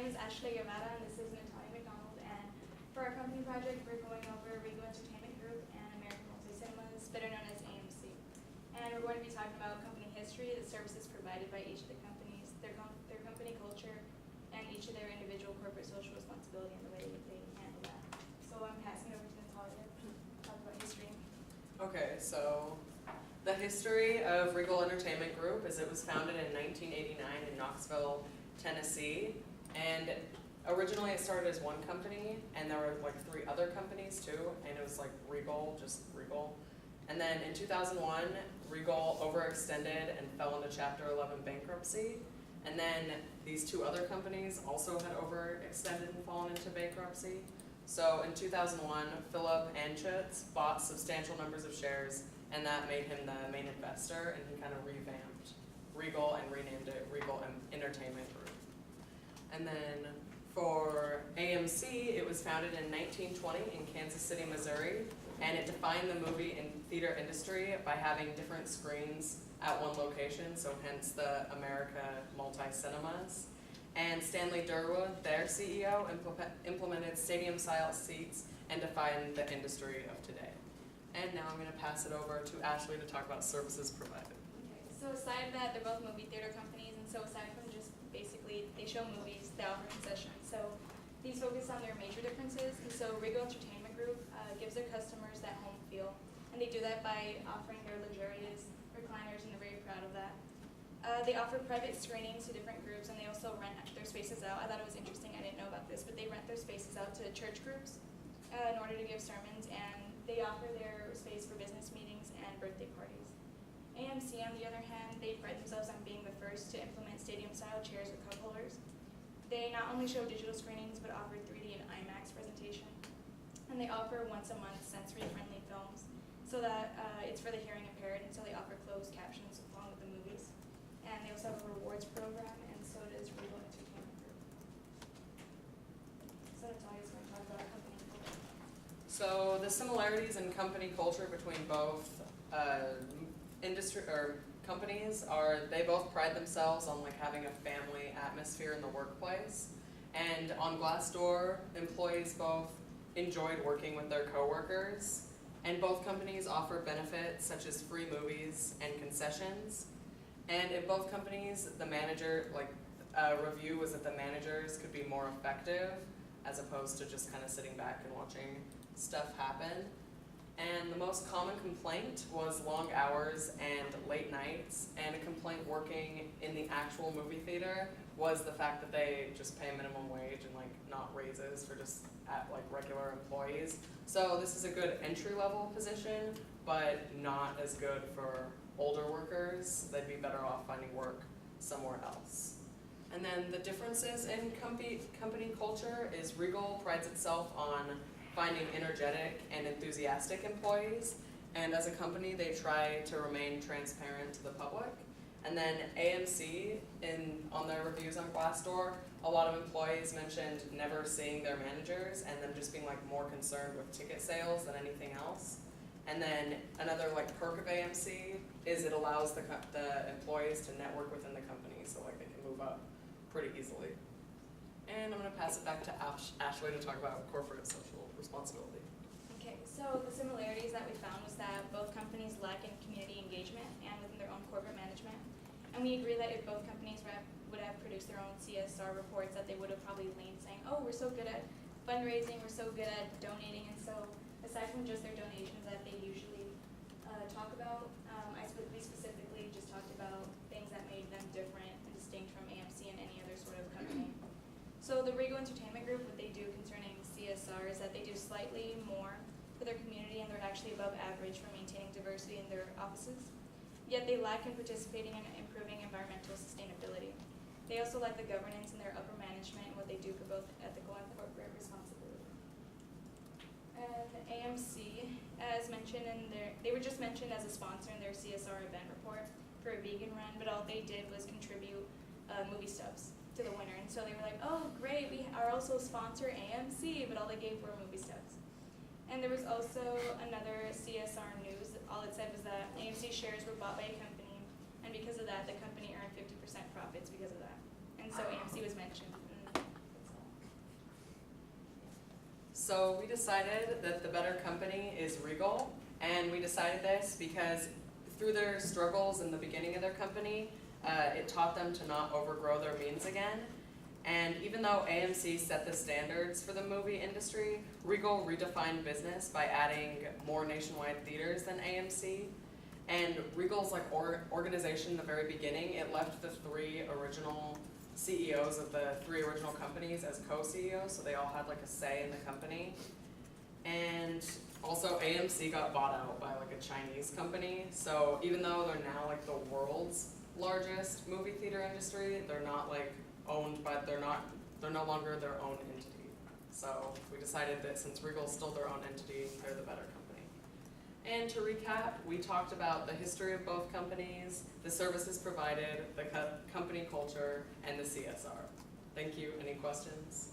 name is Ashley Guevara, and this is NataliaM, and for our company project, we're going over Regal Entertainment Group and American Multi-Cinemas, better known as AMC. And we're going to be talking about company history, the services provided by each of the companies, their company culture, and each of their individual corporate social responsibility and the way that they handle that. So I'm passing it over to Natalia to talk about history. Okay, so the history of Regal Entertainment Group is it was founded in 1989 in Knoxville, Tennessee, and originally it started as one company, and there were like 3 other companies too, and it was like Regal, just Regal. And then in 2001, Regal overextended and fell into Chapter 11 bankruptcy, and then these 2 other companies also had overextended and fallen into bankruptcy. So in 2001, Philip Anschutz bought substantial numbers of shares, and that made him the main investor, and he kind of revamped Regal and renamed it Regal Entertainment Group. And then for AMC, it was founded in 1920 in Kansas City, Missouri, and it defined the movie and theater industry by having different screens at one location, so hence the America Multi-Cinemas. And Stanley Durwood, their CEO, implemented stadium-style seats and defined the industry of today. And now I'm going to pass it over to Ashley to talk about services provided. Okay, so aside that, they're both movie theater companies, and so aside from just basically they show movies, they offer concessions. So these focus on their major differences, and so Regal Entertainment Group gives their customers that home feel, and they do that by offering their luxurious recliners, and they're very proud of that. They offer private screenings to different groups, and they also rent their spaces out. I thought it was interesting, I didn't know about this, but they rent their spaces out to church groups in order to give sermons, and they offer their space for business meetings and birthday parties. AMC, on the other hand, they pride themselves on being the first to implement stadium-style chairs with cup holders. They not only show digital screenings, but offer 3D and IMAX presentation. And they offer once-a-month sensory-friendly films, so that it's for the hearing impaired, and so they offer closed captions along with the movies. And they also have a rewards program, and so does Regal Entertainment Group. So Natalia's going to talk about company culture. So the similarities in company culture between both industry or companies are they both pride themselves on like having a family atmosphere in the workplace. And on Glassdoor, employees both enjoyed working with their coworkers, and both companies offer benefits such as free movies and concessions. And in both companies, the manager, review was that the managers could be more effective as opposed to just kind of sitting back and watching stuff happen. And the most common complaint was long hours and late nights, and a complaint working in the actual movie theater was the fact that they just pay minimum wage and not raises for just regular employees. So this is a good entry-level position, but not as good for older workers. They'd be better off finding work somewhere else. And then the differences in company culture is Regal prides itself on finding energetic and enthusiastic employees, and as a company they try to remain transparent to the public. And then AMC, on their reviews on Glassdoor, a lot of employees mentioned never seeing their managers and them just being more concerned with ticket sales than anything else. And then another perk of AMC is it allows the employees to network within the company, so they can move up pretty easily. And I'm going to pass it back to Ashley to talk about corporate social responsibility. Okay, so the similarities that we found was that both companies lack in community engagement and within their own corporate management. And we agree that if both companies would have produced their own CSR reports, that they would have probably leaned saying, oh, we're so good at fundraising, we're so good at donating. And so aside from just their donations that they usually talk about, we specifically just talked about things that made them different and distinct from AMC and any other sort of company. So the Regal Entertainment Group, what they do concerning CSR is that they do slightly more for their community, and they're actually above average for maintaining diversity in their offices. Yet they lack in participating in improving environmental sustainability. They also lack the governance in their upper management and what they do for both ethical and corporate responsibility. And AMC, as mentioned they were just mentioned as a sponsor in their CSR event report for a vegan run, but all they did was contribute movie stubs to the winner. And so they were like, oh great, we are also sponsor AMC, but all they gave were movie stubs. And there was also another CSR news. All it said was that AMC shares were bought by a company, and because of that, the company earned 50% profits because of that. And so AMC was mentioned in So we decided that the better company is Regal, and we decided this because through their struggles in the beginning of their company, it taught them to not overgrow their means again. And even though AMC set the standards for the movie industry, Regal redefined business by adding more nationwide theaters than AMC. And Regal's organization in the very beginning, it left the 3 original CEOs of the 3 original companies as co-CEOs, so they all had a say in the company. And also AMC got bought out by a Chinese company, so even though they're now the world's largest movie theater industry, they're not owned by, they're no longer their own entity. So we decided that since Regal's still their own entity, they're the better company. And to recap, we talked about the history of both companies, the services provided, the company culture, and the CSR. Thank you. Any questions?